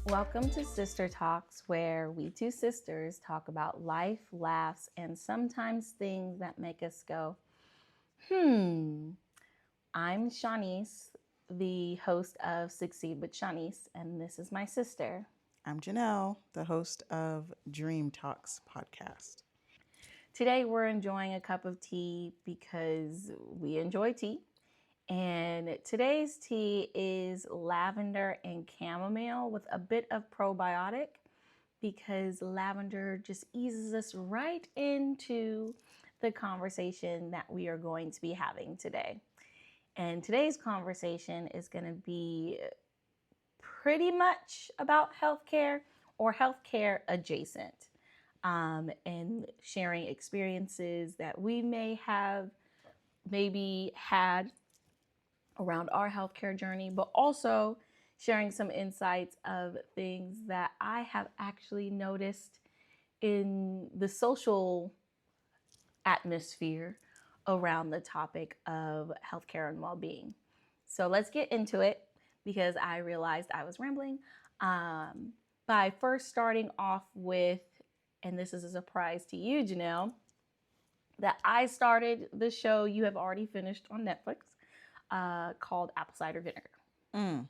Welcome to Sister Talks, where we two sisters talk about life, laughs, and sometimes things that make us go, I'm Shanice, the host of Succeed with Shanice, and this is my sister. I'm Janelle, the host of Dream Talks podcast. Today we're enjoying a cup of tea because we enjoy tea. And today's tea is lavender and chamomile with a bit of probiotic because lavender just eases us right into the conversation that we are going to be having today. And today's conversation is going to be pretty much about healthcare or healthcare adjacent, and sharing experiences that we may have maybe had around our healthcare journey, but also sharing some insights of things that I have actually noticed in the social atmosphere around the topic of healthcare and well-being. So let's get into it because I realized I was rambling by first starting off with, and this is a surprise to you, Janelle, that I started the show you have already finished on Netflix, called Apple Cider Vinegar.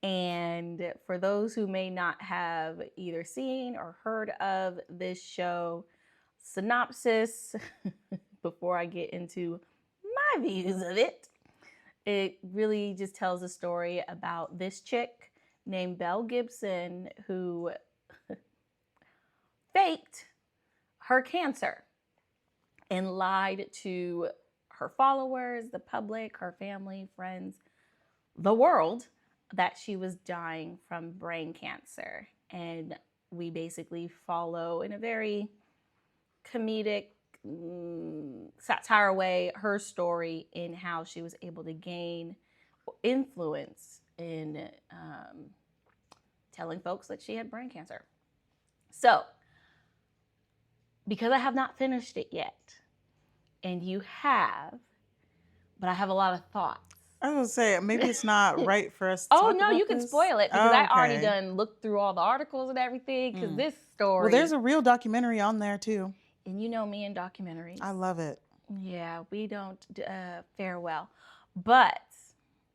And for those who may not have either seen or heard of this show, synopsis, before I get into my views of it, it really just tells a story about this chick named Belle Gibson who faked her cancer and lied to her followers, the public, her family, friends, the world, that she was dying from brain cancer. And we basically follow, in a very comedic, satire way, her story in how she was able to gain influence in telling folks that she had brain cancer. So, because I have not finished it yet, and you have, but I have a lot of thoughts. I was going to say, maybe it's not right for us to talk Oh, no, about you can this. spoil it because I already Okay. done looked through all the articles and everything because this story. Well, there's a real documentary on there, too. And you know me and documentaries. I love it. Yeah, we don't fare well. But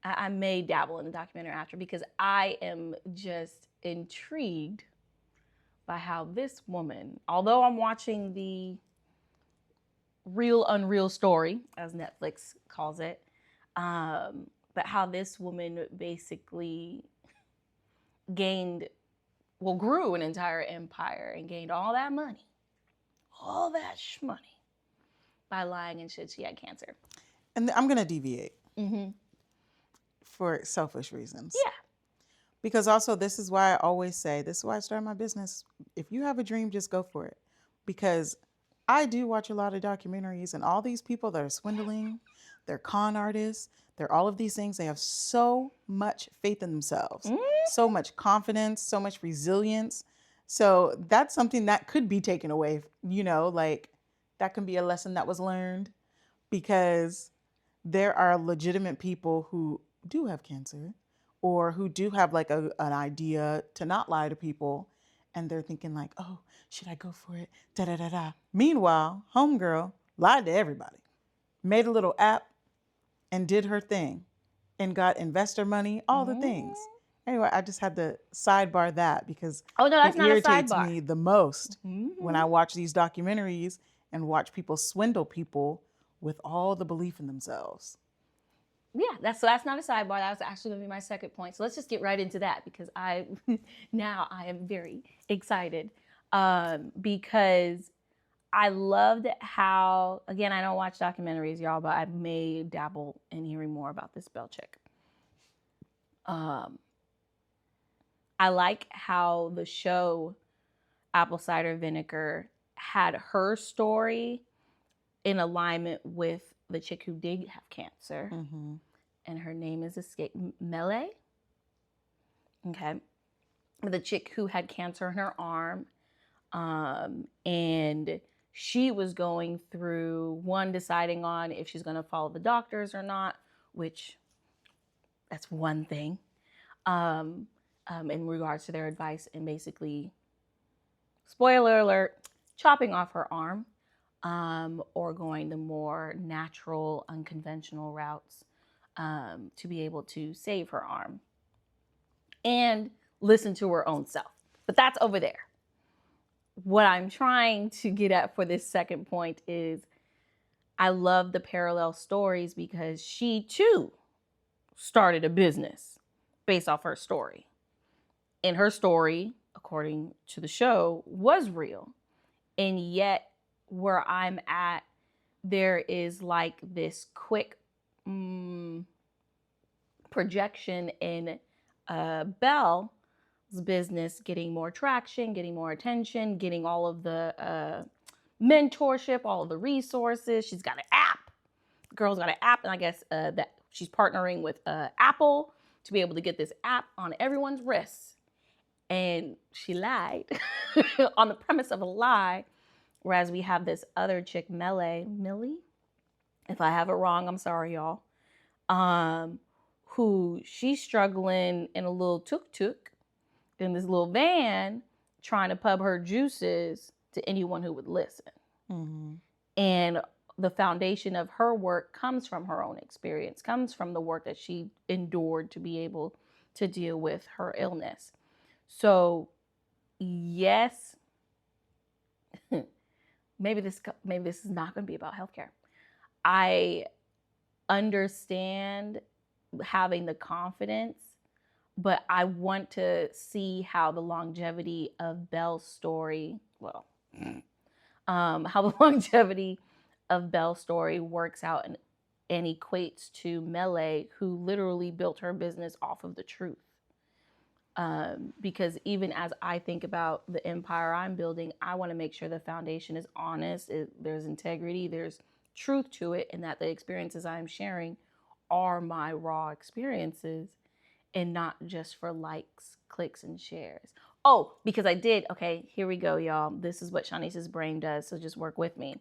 I may dabble in the documentary after because I am just intrigued by how this woman, although I'm watching the real unreal story, as Netflix calls it, but how this woman basically grew an entire empire and gained all that money by lying and said she had cancer. And I'm going to deviate for selfish reasons. Yeah. Because also, this is why I always say, this is why I started my business. If you have a dream, just go for it. Because I do watch a lot of documentaries, and all these people that are swindling, they're con artists, they're all of these things. They have so much faith in themselves, so much confidence, so much resilience. So that's something that could be taken away, like that can be a lesson that was learned, because there are legitimate people who do have cancer or who do have like an idea to not lie to people. And they're thinking like, oh, should I go for it? Da da da da. Meanwhile, homegirl lied to everybody, made a little app and did her thing and got investor money, all the things. Anyway, I just had to sidebar that because That's it not irritates a sidebar. me the most when I watch these documentaries and watch people swindle people with all the belief in themselves. Yeah, that's not a sidebar. That was actually going to be my second point. So let's just get right into that because I am very excited because I loved how, again, I don't watch documentaries, y'all, but I may dabble in hearing more about this Belle chick. I like how the show Apple Cider Vinegar had her story in alignment with the chick who did have cancer. And her name is Belle. Okay. The chick who had cancer in her arm. And she was going through one, deciding on if she's going to follow the doctors or not, which that's one thing, in regards to their advice, and basically, spoiler alert, chopping off her arm, or going the more natural, unconventional routes, to be able to save her arm and listen to her own self. But that's over there. What I'm trying to get at for this second point is I love the parallel stories because she too started a business based off her story. And her story, according to the show, was real. And yet, where I'm at, there is like this quick projection in Belle's business getting more traction, getting more attention, getting all of the mentorship, all of the resources. She's got an app. The girl's got an app, and I guess that she's partnering with Apple to be able to get this app on everyone's wrists. And she lied on the premise of a lie. Whereas we have this other chick, Millie, if I have it wrong, I'm sorry, y'all, who she's struggling in a little tuk-tuk in this little van trying to pub her juices to anyone who would listen. Mm-hmm. And the foundation of her work comes from her own experience, comes from the work that she endured to be able to deal with her illness. So, yes, maybe this is not going to be about healthcare. I understand having the confidence, but I want to see how the longevity of Belle's story, how the longevity of Belle's story works out and equates to Mele, who literally built her business off of the truth. Because even as I think about the empire I'm building, I want to make sure the foundation is honest, there's integrity, there's truth to it, and that the experiences I'm sharing are my raw experiences and not just for likes, clicks, and shares. Oh, because okay, here we go, y'all. This is what Shanice's brain does, so just work with me.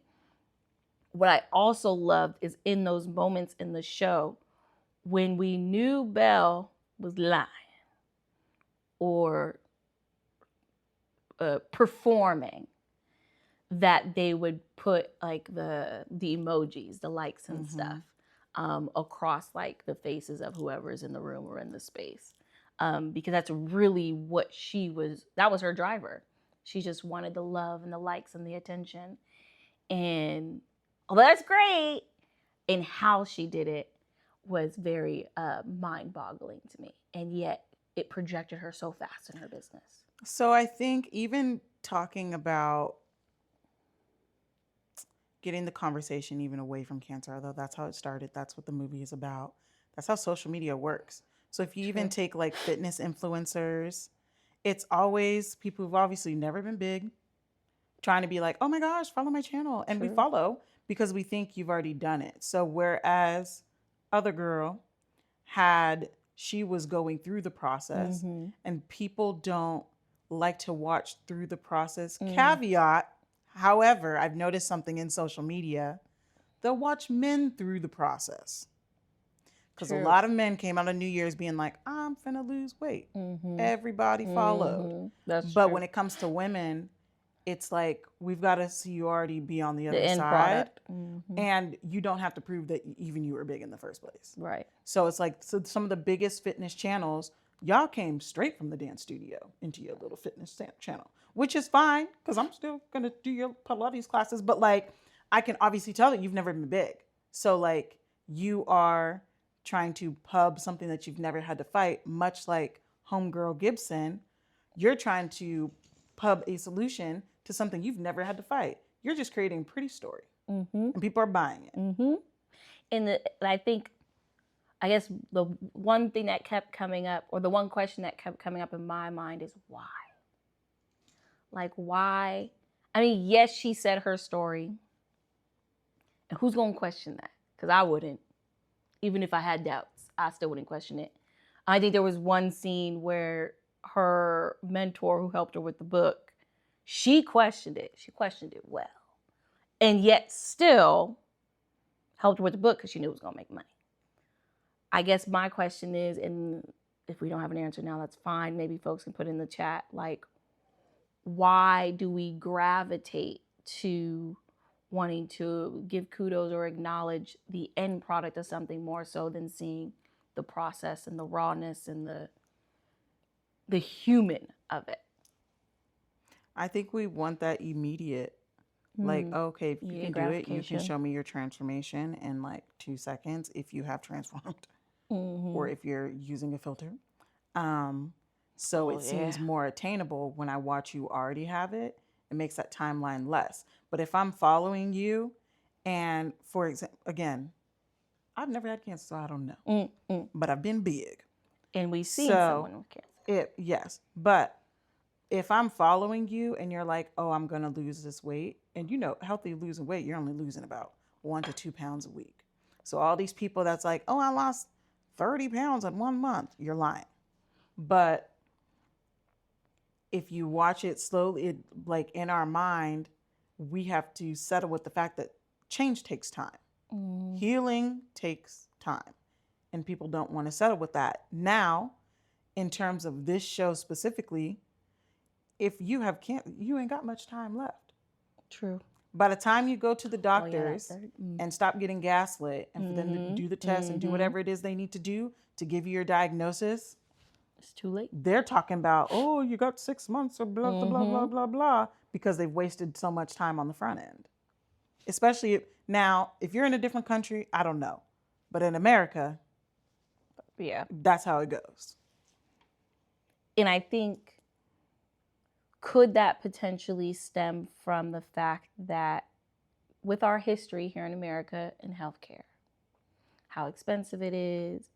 What I also loved is in those moments in the show when we knew Belle was lying or performing, that they would put like the emojis, the likes and stuff, across like the faces of whoever's in the room or in the space, because that's really what that was her driver. She just wanted the love and the likes and the attention, and although that's great, and how she did it was very mind-boggling to me, and yet it projected her so fast in her business. So I think even talking about getting the conversation even away from cancer, although that's how it started, that's what the movie is about, that's how social media works. So if you even take like fitness influencers, it's always people who've obviously never been big trying to be like, oh my gosh, follow my channel. And we follow because we think you've already done it. So whereas other girl she was going through the process, and people don't like to watch through the process. Caveat, however, I've noticed something in social media. They'll watch men through the process. Because a lot of men came out of New Year's being like, I'm finna lose weight. Everybody followed. That's but true. when it comes to women, it's like, we've got to see you already be on the other end side. product. And you don't have to prove that even you were big in the first place. Right. So it's like, so some of the biggest fitness channels, y'all came straight from the dance studio into your little fitness channel, which is fine because I'm still going to do your Pilates classes. But like, I can obviously tell that you've never been big. So like, you are trying to pub something that you've never had to fight, much like homegirl Gibson. You're trying to pub a solution to something you've never had to fight. You're just creating a pretty story, and people are buying it. And I think, I guess the one thing that kept coming up, or the one question that kept coming up in my mind is why? Like, why? I mean, yes, she said her story. And who's going to question that? Because I wouldn't. Even if I had doubts, I still wouldn't question it. I think there was one scene where her mentor who helped her with the book, she questioned it. She questioned it well. and yet still helped her with the book because she knew it was going to make money. I guess my question is, and if we don't have an answer now, that's fine. Maybe folks can put in the chat, like, why do we gravitate to wanting to give kudos or acknowledge the end product of something more so than seeing the process and the rawness and the human of it? I think we want that immediate. Like, okay, if you can do it, you can show me your transformation in like 2 seconds if you have transformed or if you're using a filter. So it seems more attainable when I watch you already have it. It makes that timeline less. But if I'm following you, and for example, again, I've never had cancer, so I don't know. But I've been big. And we've seen someone with cancer. Yes. But if I'm following you and you're like, oh, I'm going to lose this weight, and you know, healthy losing weight, you're only losing about 1 to 2 pounds a week. So all these people that's like, oh, I lost 30 pounds in 1 month, you're lying. But if you watch it slowly, like in our mind, we have to settle with the fact that change takes time. Healing takes time. And people don't want to settle with that. Now, in terms of this show specifically, if you have cancer, you ain't got much time left. True. By the time you go to the doctors and stop getting gaslit and for them to do the test and do whatever it is they need to do to give you your diagnosis, it's too late. They're talking about, oh, you got 6 months of blah, blah, blah, blah, blah, blah, because they've wasted so much time on the front end. Especially now, if you're in a different country, I don't know. But in America, that's how it goes. And I think, could that potentially stem from the fact that with our history here in America in healthcare, how expensive it is,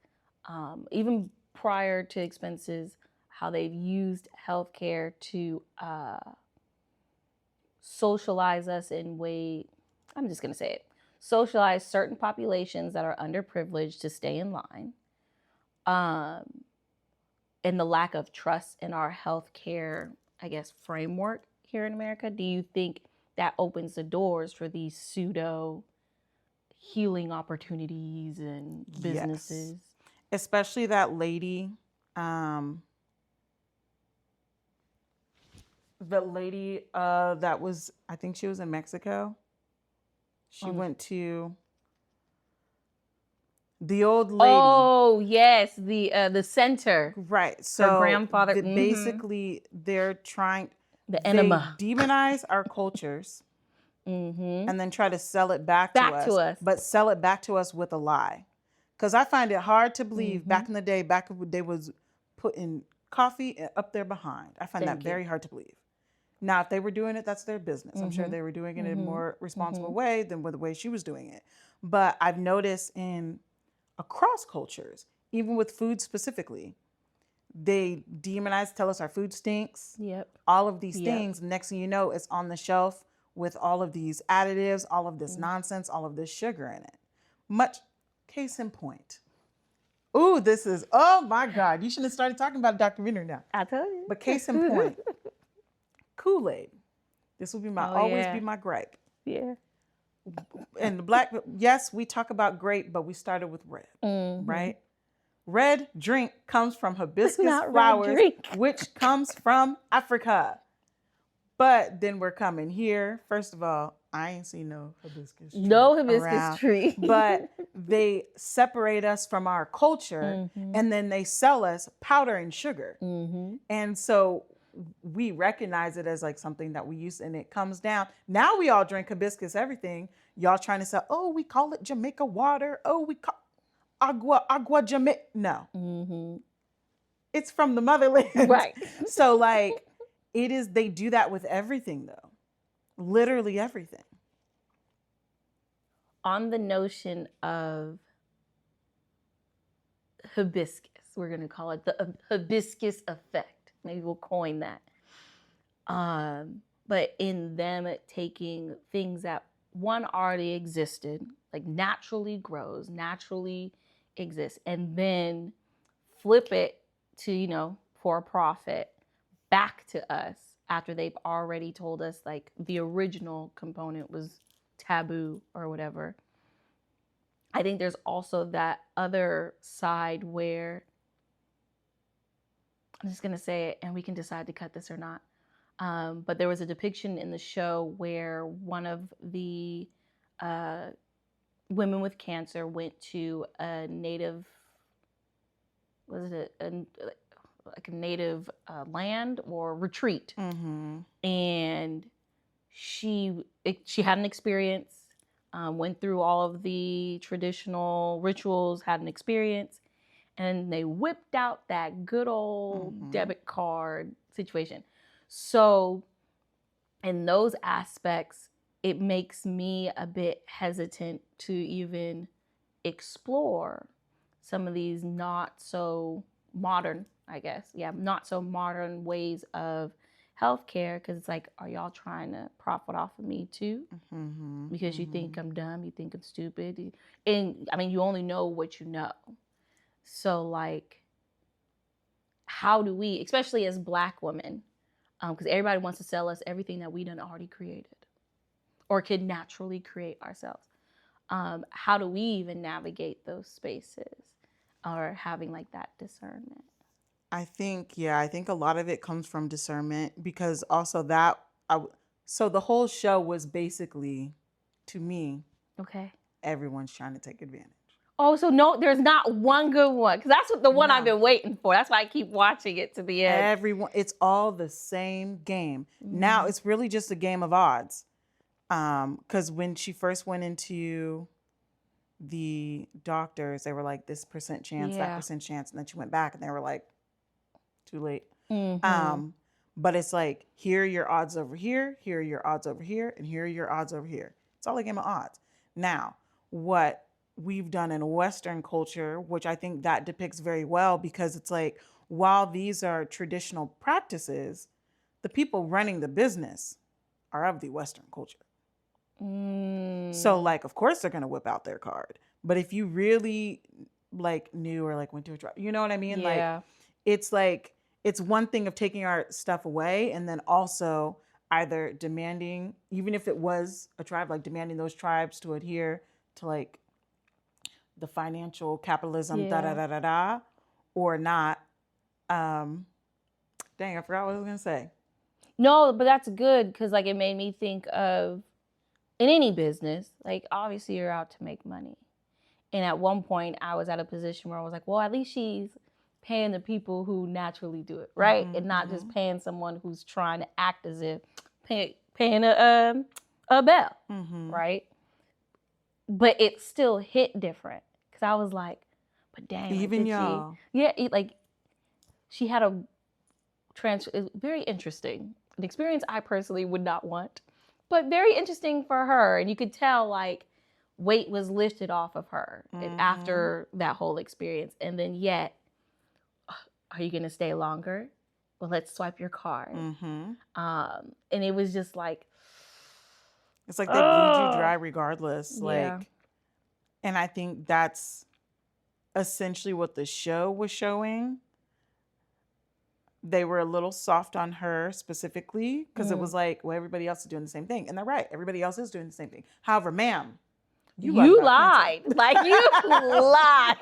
even prior to expenses, how they've used healthcare to socialize us in way, I'm just going to say it, socialize certain populations that are underprivileged to stay in line, and the lack of trust in our healthcare, I guess, framework here in America. Do you think that opens the doors for these pseudo healing opportunities and businesses? Yes. Especially that lady, that was, I think she was in Mexico. She went to the old lady. Oh, yes, the center. Right. So her grandfather. Basically, they're trying, the enema. They demonize our cultures and then try to sell it back to us. But sell it back to us with a lie. Because I find it hard to believe back in the day, they was putting coffee up their behind. I find that very hard to believe. Now, if they were doing it, that's their business. I'm sure they were doing it in a more responsible way than with the way she was doing it. But I've noticed across cultures, even with food specifically, they demonize, tell us our food stinks. All of these things. Next thing you know, it's on the shelf with all of these additives, all of this nonsense, all of this sugar in it. Much case in point. Ooh, this is, oh my God. You shouldn't have started talking about a documentary now. I told you. But case in point, Kool-Aid. This will be always be my gripe. Yeah. And the black, yes, we talk about grape, but we started with red, right? Red drink comes from hibiscus flowers, which comes from Africa. But then we're coming here. First of all, I ain't seen no hibiscus tree. No hibiscus tree. But they separate us from our culture and then they sell us powder and sugar. And so we recognize it as like something that we use and it comes down. Now we all drink hibiscus, everything. Y'all trying to say, oh, we call it Jamaica water. Oh, we call agua Jamaica. No. It's from the motherland. Right. So like they do that with everything though. Literally everything. On the notion of hibiscus, we're going to call it the hibiscus effect. Maybe we'll coin that. But in them taking things that one already existed, like naturally grows, naturally exists, and then flip it to, for a profit back to us after they've already told us like the original component was taboo or whatever. I think there's also that other side where, I'm just going to say it and we can decide to cut this or not. But there was a depiction in the show where one of the women with cancer went to a native, was it like a native land or retreat, and she had an experience, went through all of the traditional rituals, had an experience, and they whipped out that good old debit card situation. So in those aspects, it makes me a bit hesitant to even explore some of these not so modern, I guess, not so modern ways of healthcare, because it's like, are y'all trying to profit off of me too? Because you think I'm dumb, you think I'm stupid, and I mean, you only know what you know. So like, how do we, especially as Black women, because everybody wants to sell us everything that we done already created or can naturally create ourselves. How do we even navigate those spaces or having like that discernment? I think a lot of it comes from discernment, because also so the whole show was basically, to me, Okay. everyone's trying to take advantage. Oh, so no, there's not one good one, because that's the one I've been waiting for. That's why I keep watching it to the end. Everyone, it's all the same game. Now it's really just a game of odds. Because when she first went into the doctors, they were like, this percent chance, that percent chance, and then she went back and they were like, too late. But it's like, here are your odds over here, here are your odds over here, and here are your odds over here. It's all a game of odds. Now, what we've done in Western culture, which I think that depicts very well, because it's like, while these are traditional practices, the people running the business are of the Western culture. So like, of course they're going to whip out their card. But if you really like knew or like went to a drive, you know what I mean? Yeah. Like, it's one thing of taking our stuff away, and then also either demanding, even if it was a tribe, like demanding those tribes to adhere to like the financial capitalism, or not. Dang, I forgot what I was going to say. No, but that's good, because like it made me think of, in any business, like obviously you're out to make money. And at one point I was at a position where I was like, well, at least she's paying the people who naturally do it, right? And not just paying someone who's trying to act as if paying a Belle, right? But it still hit different, because I was like, but dang, even like, y'all, like she had a very interesting, an experience I personally would not want, but very interesting for her. And you could tell like weight was lifted off of her after that whole experience. And then yet, are you going to stay longer? Well, let's swipe your card. And it was just like, it's like they bleed you dry regardless. Yeah. Like, and I think that's essentially what the show was showing. They were a little soft on her specifically, because it was like, well, everybody else is doing the same thing. And they're right. Everybody else is doing the same thing. However, ma'am, you lied. Like, you lied.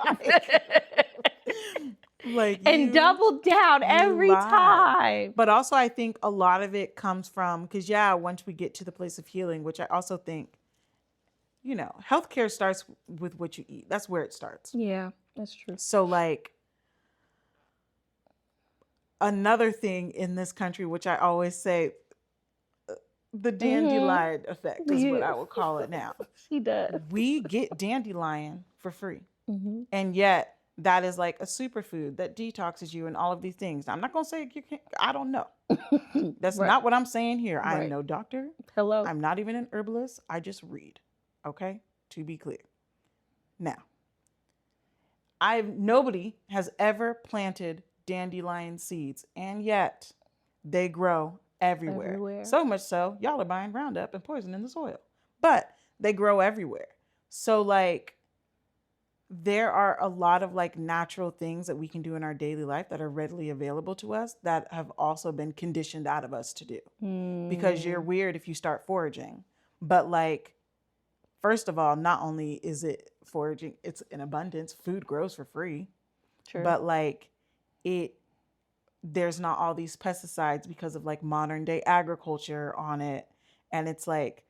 Like, and doubled down every time. But also, I think a lot of it comes from, because once we get to the place of healing, which I also think, you know, healthcare starts with what you eat. That's where it starts. Yeah, that's true. So like, another thing in this country, which I always say, the dandelion effect is what I would call it now. She does. We get dandelion for free. And yet that is like a superfood that detoxes you and all of these things. Now, I'm not going to say you can't, I don't know. That's not what I'm saying here. I'm no doctor. Hello. I'm not even an herbalist. I just read. Okay? To be clear. Now, nobody has ever planted dandelion seeds, and yet they grow everywhere. So much so, y'all are buying Roundup and poison in the soil. But they grow everywhere. So like, there are a lot of like natural things that we can do in our daily life that are readily available to us that have also been conditioned out of us to do. Because you're weird if you start foraging. But like, first of all, not only is it foraging, it's in abundance. Food grows for free. True. But like there's not all these pesticides because of like modern day agriculture on it. And it's like,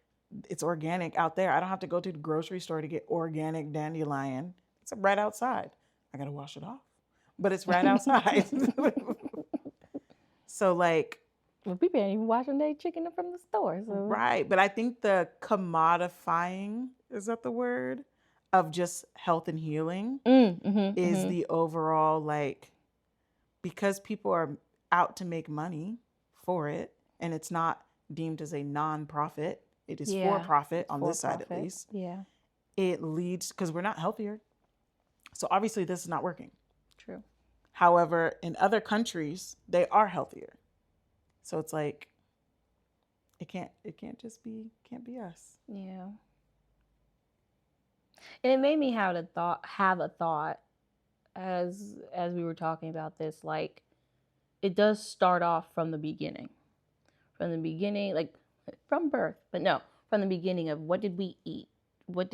it's organic out there. I don't have to go to the grocery store to get organic dandelion. It's right outside. I got to wash it off, but it's right outside. So like, well, people ain't even washing their chicken from the store. So. Right. But I think the commodifying, is that the word, of just health and healing is the overall, like, because people are out to make money for it, and it's not deemed as a non-profit. It is for profit on this side, at least. Yeah. It leads, because we're not healthier. So obviously this is not working. True. However, in other countries, they are healthier. So it's like, it can't be us. Yeah. And it made me have a thought as we were talking about this, like, it does start off from the beginning. From the beginning, like from birth, but no, from the beginning of what did we eat? What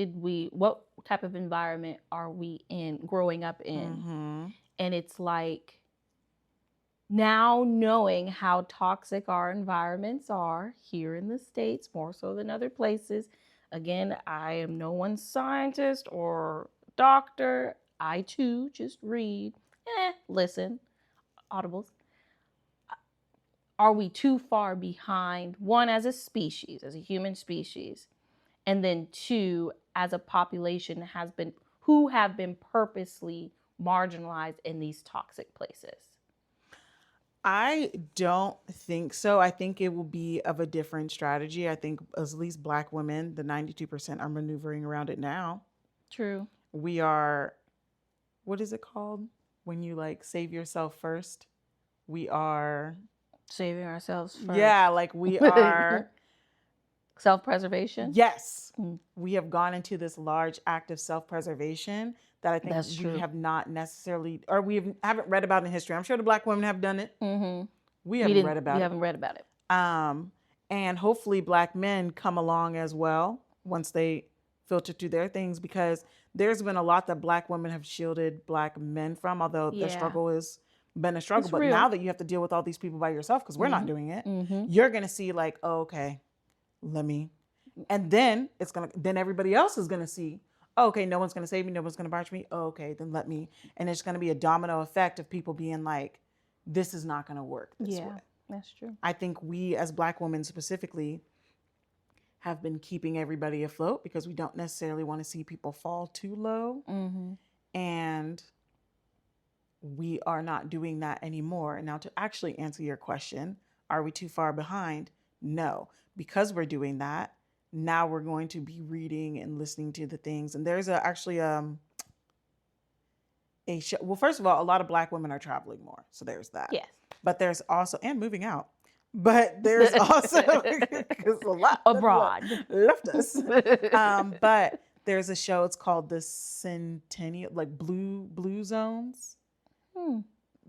type of environment are we growing up in? And it's like, now knowing how toxic our environments are here in the States, more so than other places. Again, I am no one's scientist or doctor. I too just read, listen, audibles. Are we too far behind, one, as a species, as a human species, and then two, as a population who have been purposely marginalized in these toxic places? I don't think so. I think it will be of a different strategy. I think at least Black women, the 92%, are maneuvering around it now. True. We are, what is it called? When you like save yourself first? We are saving ourselves first. Yeah, like we are self-preservation. Yes. We have gone into this large act of self-preservation that I think we have not necessarily, or haven't read about in history. I'm sure the Black women have done it. We haven't read about it. And hopefully Black men come along as well once they filter through their things, because there's been a lot that Black women have shielded Black men from, although the struggle has been a struggle. But now that you have to deal with all these people by yourself, because we're not doing it, you're going to see like, oh, okay, and then then everybody else is going to see, oh, okay, no one's going to save me, no one's going to barge me. Oh, okay, then let me. And it's going to be a domino effect of people being like, this is not going to work this way. That's true. I think we as Black women specifically have been keeping everybody afloat because we don't necessarily want to see people fall too low. And we are not doing that anymore. And now, to actually answer your question, are we too far behind? No, because we're doing that. Now we're going to be reading and listening to the things. And there's actually a show. Well, first of all, a lot of Black women are traveling more. So there's that. Yes. But there's also, and moving out. But there's also, because a lot abroad left us. But there's a show, it's called the Centennial, like Blue Zones.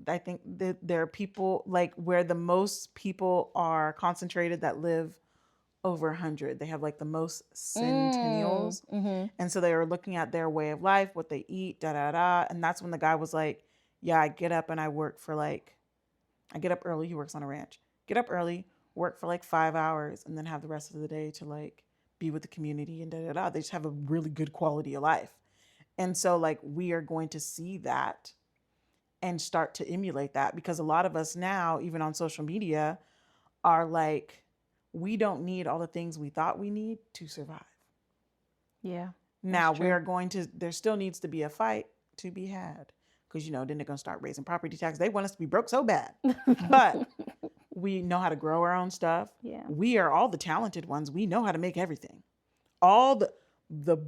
I think that there are people like where the most people are concentrated that live over 100. They have like the most centennials. And so they were looking at their way of life, what they eat, And that's when the guy was like, yeah, I get up and I work for like, I get up early. He works on a ranch. Get up early, work for like 5 hours, and then have the rest of the day to like be with the community and They just have a really good quality of life. And so like we are going to see that and start to emulate that, because a lot of us now, even on social media, are like, we don't need all the things we thought we need to survive. Yeah. Now there still needs to be a fight to be had, because, then they're going to start raising property tax. They want us to be broke so bad. But we know how to grow our own stuff. Yeah. We are all the talented ones. We know how to make everything. All the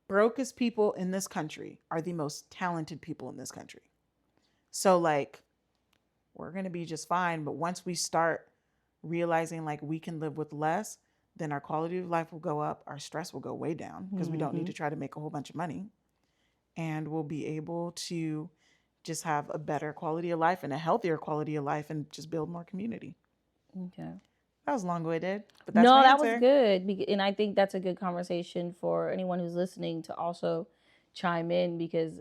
brokest people in this country are the most talented people in this country. So like, we're going to be just fine. But once we start realizing like we can live with less, then our quality of life will go up. Our stress will go way down, because we don't need to try to make a whole bunch of money. And we'll be able to just have a better quality of life and a healthier quality of life and just build more community. Okay. That was long-winded, but that's No, my that was answer. good. And I think that's a good conversation for anyone who's listening to also chime in, because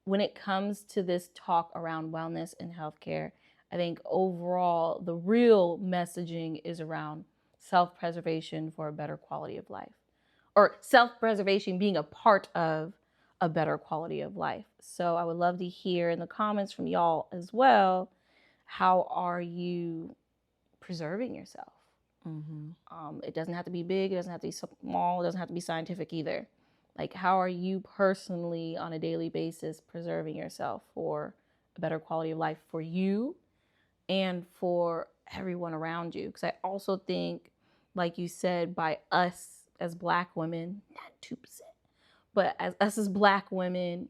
when it comes to this talk around wellness and healthcare, I think overall the real messaging is around self-preservation for a better quality of life, or self-preservation being a part of a better quality of life. So I would love to hear in the comments from y'all as well, how are you preserving yourself? It doesn't have to be big, it doesn't have to be small, it doesn't have to be scientific either. Like, how are you personally on a daily basis preserving yourself for a better quality of life for you and for everyone around you? Because I also think, like you said, by us as Black women, not 2%, but as us as Black women,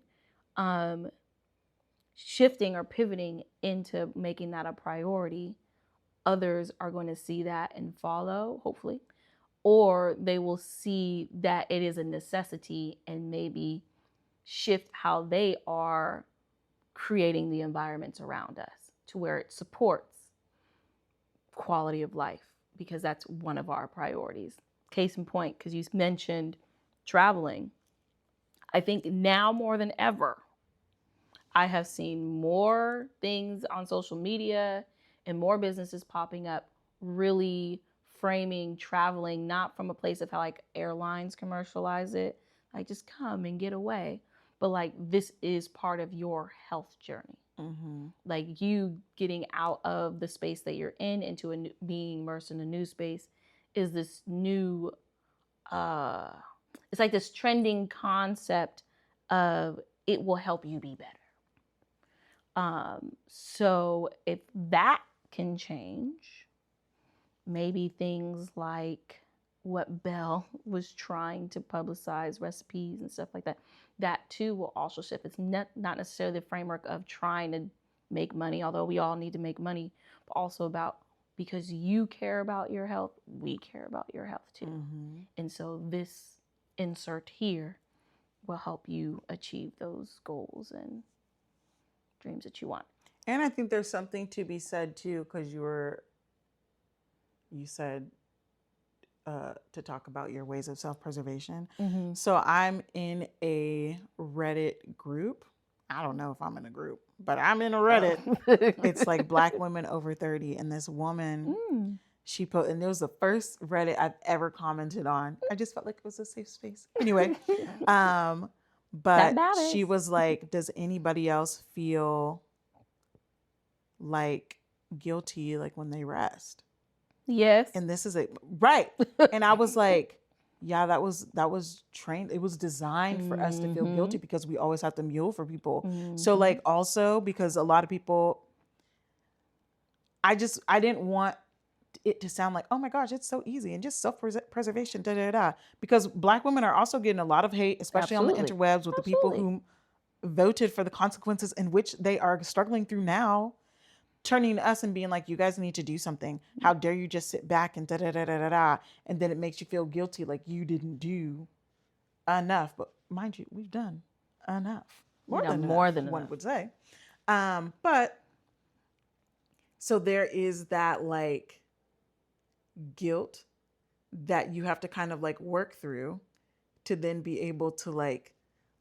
shifting or pivoting into making that a priority, others are going to see that and follow, hopefully, or they will see that it is a necessity and maybe shift how they are creating the environments around us to where it supports quality of life, because that's one of our priorities. Case in point, because you mentioned traveling, I think now more than ever, I have seen more things on social media and more businesses popping up really framing traveling not from a place of how like airlines commercialize it, like just come and get away, but like this is part of your health journey. Like you getting out of the space that you're in into being immersed in a new space is this new it's like this trending concept of it will help you be better. So if that can change, maybe things like what Belle was trying to publicize, recipes and stuff like that, that too will also shift. It's not necessarily the framework of trying to make money, although we all need to make money, but also about, because you care about your health, we care about your health too. And so this insert here will help you achieve those goals and dreams that you want. And I think there's something to be said too, because you said to talk about your ways of self-preservation. So I'm in a Reddit group. I don't know if I'm in a group, but I'm in a Reddit. It's like Black women over 30, and this woman, she put, and it was the first Reddit I've ever commented on. I just felt like it was a safe space. Anyway, but she was like, does anybody else feel like guilty like when they rest? Yes. And this is it, right? And I was like, yeah, that was trained. It was designed for us to feel guilty because we always have to mule for people. So like also because a lot of people, I didn't want it to sound like, oh my gosh, it's so easy and just self-preservation, da da da. Because Black women are also getting a lot of hate, especially on the interwebs with the people who voted for the consequences in which they are struggling through now, turning to us and being like, you guys need to do something. How dare you just sit back and da da da da da da. And then it makes you feel guilty like you didn't do enough. But mind you, we've done enough. More than enough, one would say. But so there is that like guilt that you have to kind of like work through to then be able to like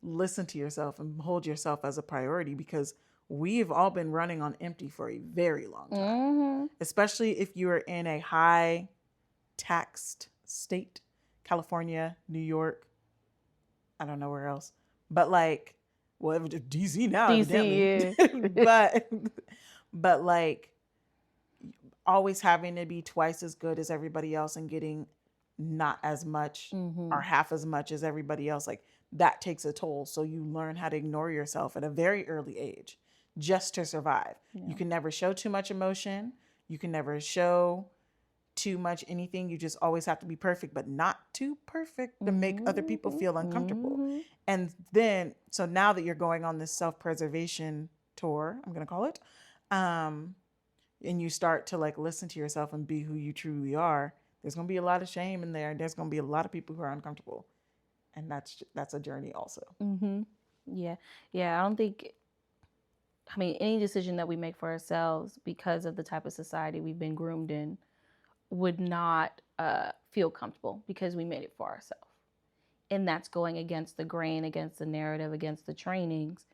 listen to yourself and hold yourself as a priority, because we've all been running on empty for a very long time, especially if you are in a high taxed state, California, New York, I don't know where else, but like, well, DC now, evidently. Yeah. but like always having to be twice as good as everybody else and getting not as much or half as much as everybody else, like that takes a toll. So you learn how to ignore yourself at a very early age just to survive. Yeah. You can never show too much emotion. You can never show too much anything. You just always have to be perfect, but not too perfect to make other people feel uncomfortable. And then, so now that you're going on this self-preservation tour, I'm going to call it, and you start to like listen to yourself and be who you truly are, there's going to be a lot of shame in there. There's going to be a lot of people who are uncomfortable. And that's a journey also. Yeah. I don't think, any decision that we make for ourselves because of the type of society we've been groomed in, would not feel comfortable because we made it for ourselves. And that's going against the grain, against the narrative, against the trainings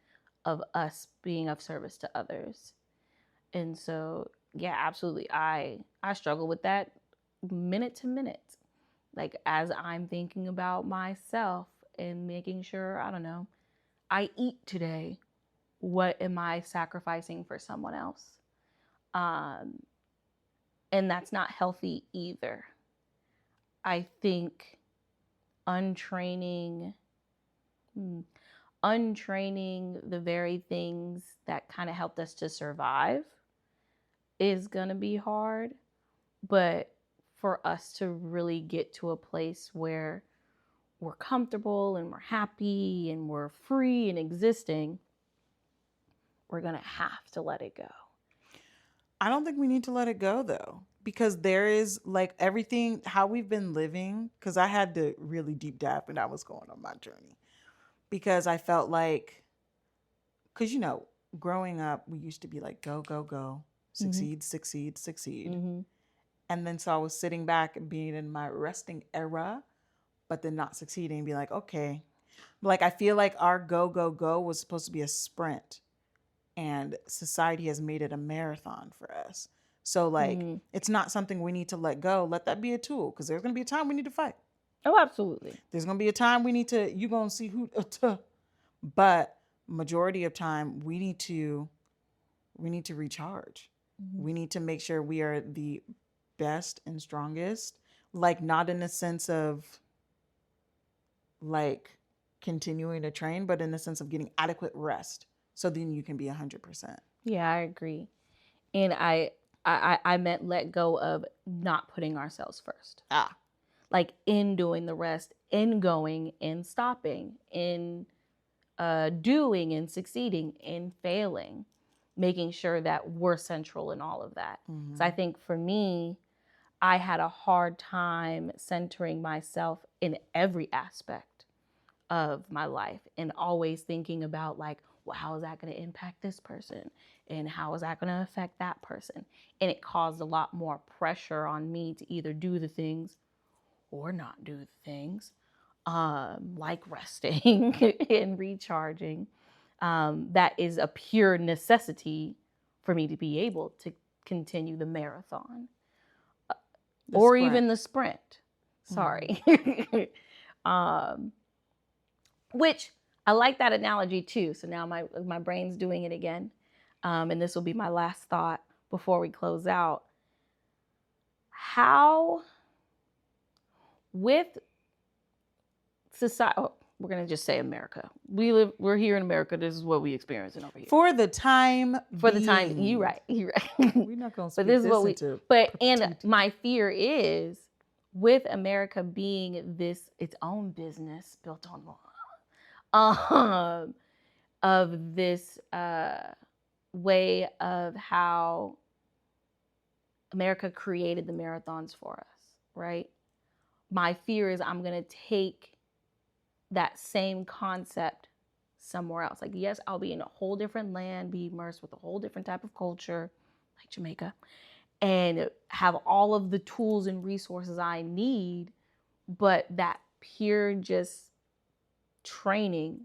of us being of service to others. And so, yeah, absolutely. I struggle with that minute to minute. Like as I'm thinking about myself and making sure, I don't know, I eat today. What am I sacrificing for someone else? Um, and that's not healthy either. I think untraining untraining the very things that kind of helped us to survive is going to be hard. But for us to really get to a place where we're comfortable and we're happy and we're free and existing, we're going to have to let it go. I don't think we need to let it go though, because there is like everything, how we've been living. Because I had to really deep dive when I was going on my journey, because I felt like, because growing up, we used to be like, go, go, go, succeed, succeed, succeed. And then so I was sitting back and being in my resting era, but then not succeeding and be like, okay. Like, I feel like our go, go, go was supposed to be a sprint, and society has made it a marathon for us. So, like, it's not something we need to let go. Let that be a tool, because there's going to be a time we need to fight. Oh, absolutely. There's going to be a time we need to, you're going to see who, but majority of time we need to recharge. We need to make sure we are the best and strongest, like not in the sense of like continuing to train, but in the sense of getting adequate rest, so then you can be 100%. Yeah, I agree. And I meant let go of not putting ourselves first. Like in doing the rest, in going, in stopping, in doing and succeeding, in failing, making sure that we're central in all of that. So I think for me, I had a hard time centering myself in every aspect of my life and always thinking about like, well, how is that going to impact this person? And how is that going to affect that person? And it caused a lot more pressure on me to either do the things or not do the things, like resting and recharging. That is a pure necessity for me to be able to continue the marathon or sprint. Even the sprint. Sorry. Which I like that analogy too. So now my brain's doing it again. And this will be my last thought before we close out. How with society, we're going to just say America. We're here in America. This is what we experiencing over here. For the time being. You're right. We're not going to speak this into and my fear is with America being its own business built on law, of this way of how America created the marathons for us, right? My fear is I'm going to take that same concept somewhere else. Like, yes, I'll be in a whole different land, be immersed with a whole different type of culture, like Jamaica, and have all of the tools and resources I need, but that pure just training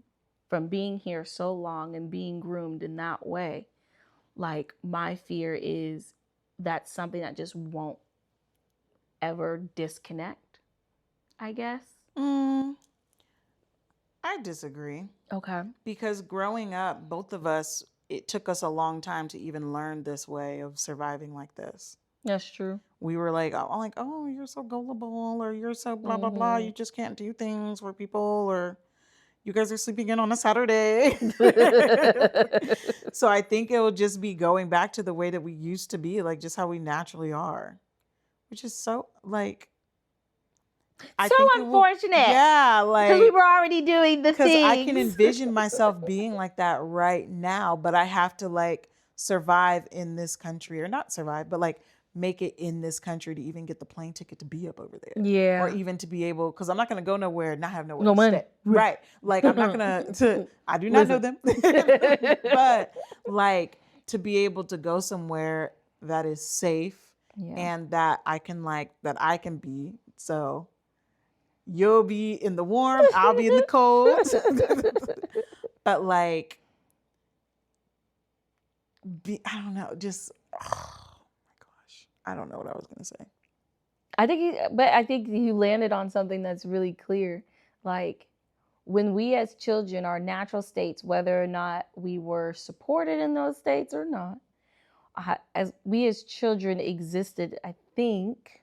from being here so long and being groomed in that way, like my fear is that's something that just won't ever disconnect, I guess. I disagree. Okay. Because growing up, both of us, it took us a long time to even learn this way of surviving like this. That's true. We were like, oh, you're so gullible, or you're so blah, blah, blah. You just can't do things for people, or you guys are sleeping in on a Saturday. So I think it will just be going back to the way that we used to be, like just how we naturally are, which is so like... so unfortunate. Because we were already doing the things. Because I can envision myself being like that right now, but I have to like survive in this country, or not survive, but like make it in this country to even get the plane ticket to be up over there. Yeah. Or even to be able, because I'm not going to go nowhere and not have nowhere to stay. Right. Like I'm not going to, I do not know them, but like to be able to go somewhere that is safe Yeah. and that I can be. So you'll be in the warm, I'll be in the cold. But like, I don't know, just oh my gosh, I don't know what I was gonna say. I think you landed on something that's really clear. Like, when we as children, our natural states, whether or not we were supported in those states or not, as we as children existed, I think,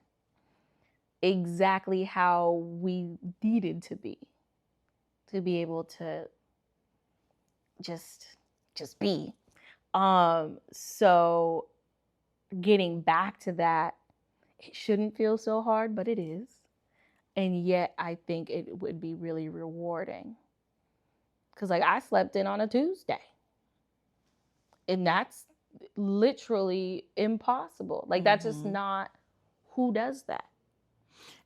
exactly how we needed to be able to just be. So getting back to that, it shouldn't feel so hard, but it is. And yet I think it would be really rewarding. Cause like I slept in on a Tuesday. And that's literally impossible. Like that's just not, who does that?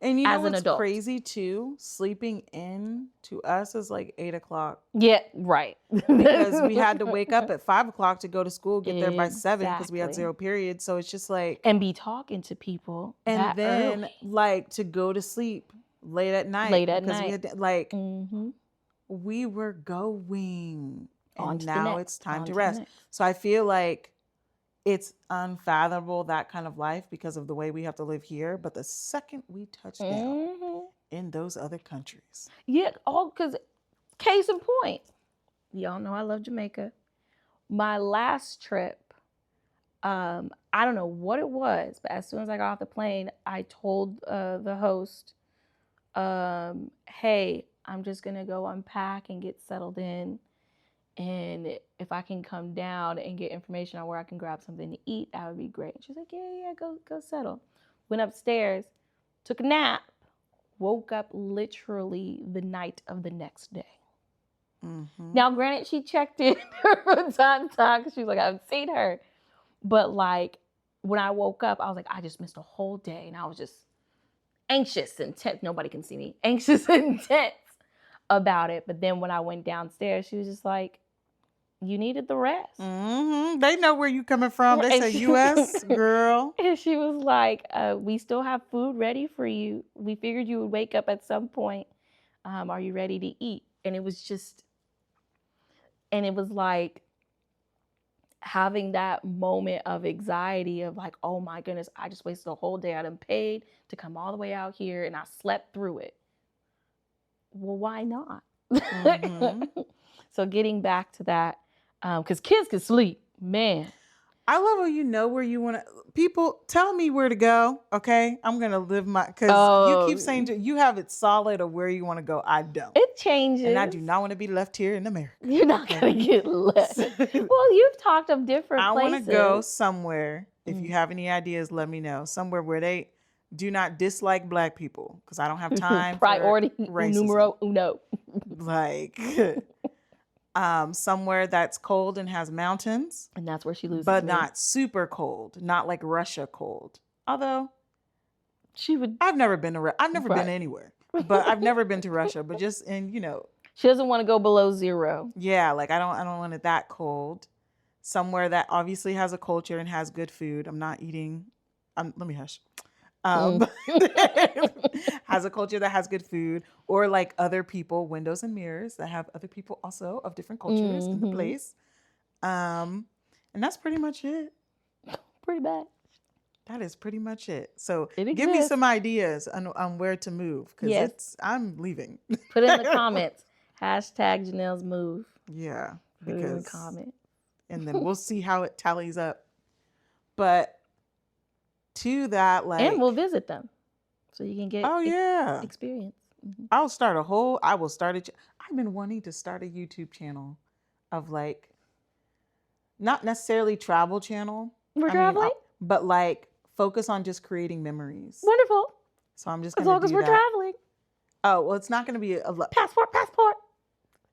And you know As an what's adult. crazy too? Sleeping in to us is like 8 o'clock. Yeah, right. Because we had to wake up at 5 o'clock to go to school, get there by 7 because we had Exactly. 0 periods. So it's just like, And be talking to people and that then early. like to go to sleep late at night. Late at because night. we had like Mm-hmm. we were going, On and to the now next, it's time on to to the rest. next. So I feel like it's unfathomable, that kind of life, because of the way we have to live here. But the second we touch down in those other countries, Yeah, all because case in point, y'all know I love Jamaica. My last trip, I don't know what it was, but as soon as I got off the plane, I told the host, hey, I'm just gonna go unpack and get settled in. And if I can come down and get information on where I can grab something to eat, that would be great. She's like, yeah, go settle. Went upstairs, took a nap, woke up literally the night of the next day. Now, granted, she checked in from time to time because she was like, I haven't seen her. But like, when I woke up, I was like, I just missed a whole day. And I was just anxious and tense. Nobody can see me. Anxious and tense about it. But then when I went downstairs, she was just like, you needed the rest. They know where you coming from. They say U.S. girl. And she was like, we still have food ready for you. We figured you would wake up at some point. Are you ready to eat? And it was like having that moment of anxiety of like, oh my goodness, I just wasted a whole day. I done paid to come all the way out here and I slept through it. Well, why not? So getting back to that, because kids can sleep, man. I love how you know where you want to. People, tell me where to go, okay? I'm going to live my, because you keep saying you have it solid of where you want to go. I don't. It changes. And I do not want to be left here in America. You're not going to get left. Well, you've talked of different places. I want to go somewhere. If you have any ideas, let me know. Somewhere where they do not dislike Black people, because I don't have time Priority for racism. numero uno. Like, somewhere that's cold and has mountains. And that's where she loses but me. Not super cold. Not like Russia cold. Although, she would. I've never been anywhere. But I've never been to Russia. But just in, she doesn't want to go below 0. Yeah, like I don't want it that cold. Somewhere that obviously has a culture and has good food. I'm not eating. Let me hush. Has a culture that has good food, or like other people, windows and mirrors that have other people also of different cultures in the place. And that's pretty much it. Pretty bad. That is pretty much it. So it give me some ideas on where to move, because I'm leaving. Put it in the comments. Hashtag Janelle's move. Yeah. Put it in the comments. And then we'll see how it tallies up. But to that, like, and we'll visit them so you can get experience. I will start I've been wanting to start a YouTube channel of like, not necessarily travel channel. We're traveling? But like focus on just creating memories. Wonderful. So I'm just as long as we're traveling. Oh, well, it's not going to be a passport.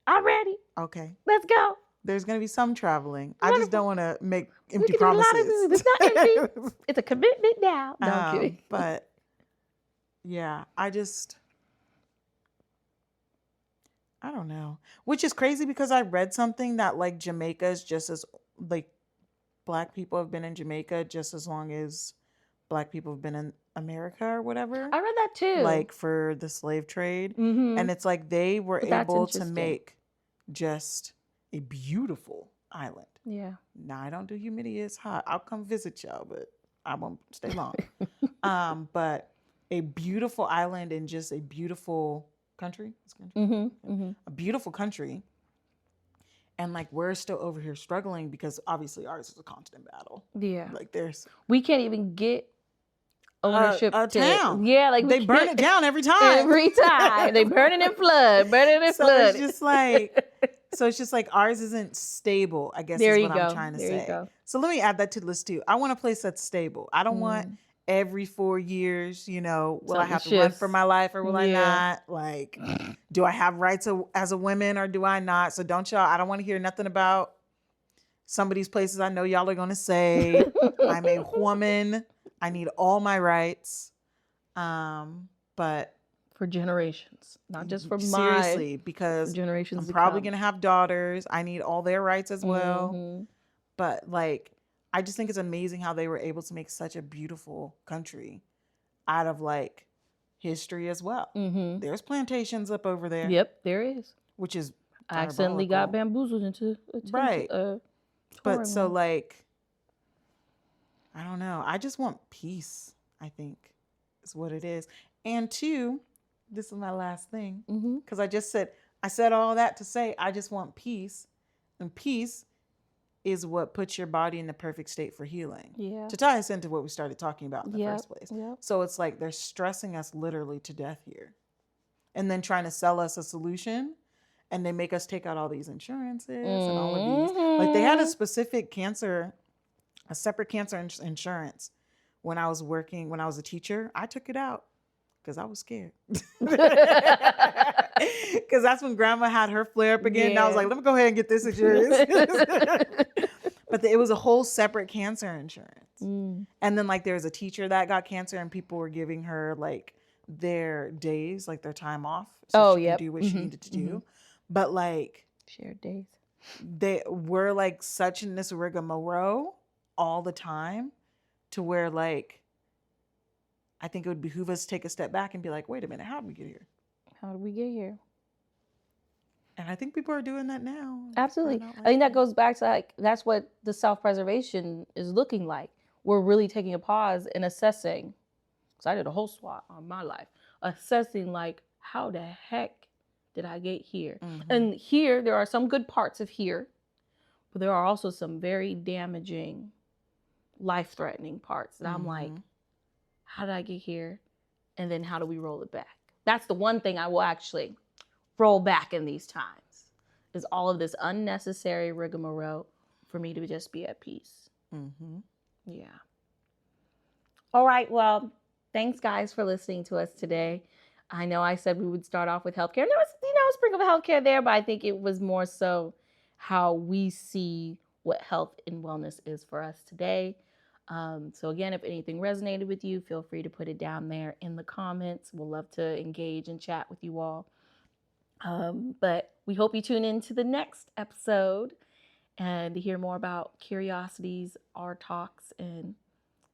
I'm ready. Okay. Let's go. There's going to be some traveling. Wonderful. I just don't want to make empty promises. It's not empty. It's a commitment now. No, I'm kidding. But yeah, I don't know. Which is crazy, because I read something that like Jamaica is just as like Black people have been in Jamaica just as long as Black people have been in America or whatever. I read that too. Like for the slave trade. Mm-hmm. And it's like they were But that's able to interesting. make just a beautiful island. Yeah. Now I don't do humidity, it's hot. I'll come visit y'all, but I won't stay long. But a beautiful island and just a beautiful country. Mm-hmm. Mm-hmm. A beautiful country. And like we're still over here struggling because obviously ours is a constant battle. Yeah. Like there's We can't even get ownership a to town. Yeah, like they burn it down every time. Every time. They burn it in flood. Burn it in so flood. It's just like ours isn't stable, I guess There is you what go. I'm trying to There say. you go. So let me add that to the list too. I want a place that's stable. I don't want every 4 years, will Something I have to shifts. run for my life or will I Yeah. not? Like, do I have rights as a woman or do I not? So I don't want to hear nothing about some of these places I know y'all are going to say. I'm a woman. I need all my rights. But for generations, not just for seriously, because generations I'm probably going to have daughters. I need all their rights as well. Mm-hmm. But like, I just think it's amazing how they were able to make such a beautiful country out of like history as well. Mm-hmm. There's plantations up over there. Yep, there is. Which is I accidentally got diabolical. bamboozled into Right. But so one. like, I don't know. I just want peace, I think is what it is. And two, this is my last thing, because I said all that to say I just want peace, and peace is what puts your body in the perfect state for healing. Yeah. To tie us into what we started talking about in the first place. Yep. So it's like they're stressing us literally to death here, and then trying to sell us a solution, and they make us take out all these insurances and all of these. Like they had a specific separate cancer insurance when I was a teacher. I took it out because I was scared. Because that's when grandma had her flare up again. Yeah. And I was like, let me go ahead and get this insurance. But it was a whole separate cancer insurance. And then like there was a teacher that got cancer and people were giving her like their days, like their time off. So she could do what she needed to do. But like shared days. They were like such in this rigmarole all the time to where like I think it would behoove us to take a step back and be like, wait a minute, how did we get here? How did we get here? And I think people are doing that now. Absolutely. I think that goes back to like, that's what the self-preservation is looking like. We're really taking a pause and assessing. So I did a whole SWOT on my life. Assessing like, how the heck did I get here? And here, there are some good parts of here, but there are also some very damaging, life-threatening parts that I'm like, how did I get here? And then how do we roll it back? That's the one thing I will actually roll back in these times, is all of this unnecessary rigmarole for me to just be at peace. Yeah. All right. Well, thanks guys for listening to us today. I know I said we would start off with healthcare. And there was, a sprinkle of healthcare there, but I think it was more so how we see what health and wellness is for us today. So again, if anything resonated with you, feel free to put it down there in the comments. We'll love to engage and chat with you all. But we hope you tune in to the next episode and to hear more about curiosities, our talks, and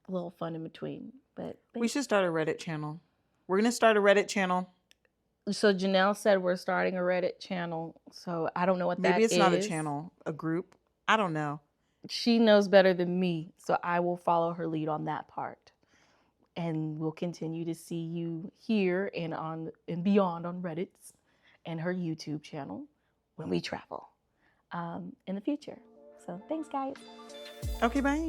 a little fun in between. But we should start a Reddit channel. We're going to start a Reddit channel. So Janelle said we're starting a Reddit channel. So I don't know what that is. Maybe it's not a channel, a group. I don't know. She knows better than me. So I will follow her lead on that part. And we'll continue to see you here and beyond on Reddit's and her YouTube channel when we travel in the future. So thanks, guys. Okay, bye.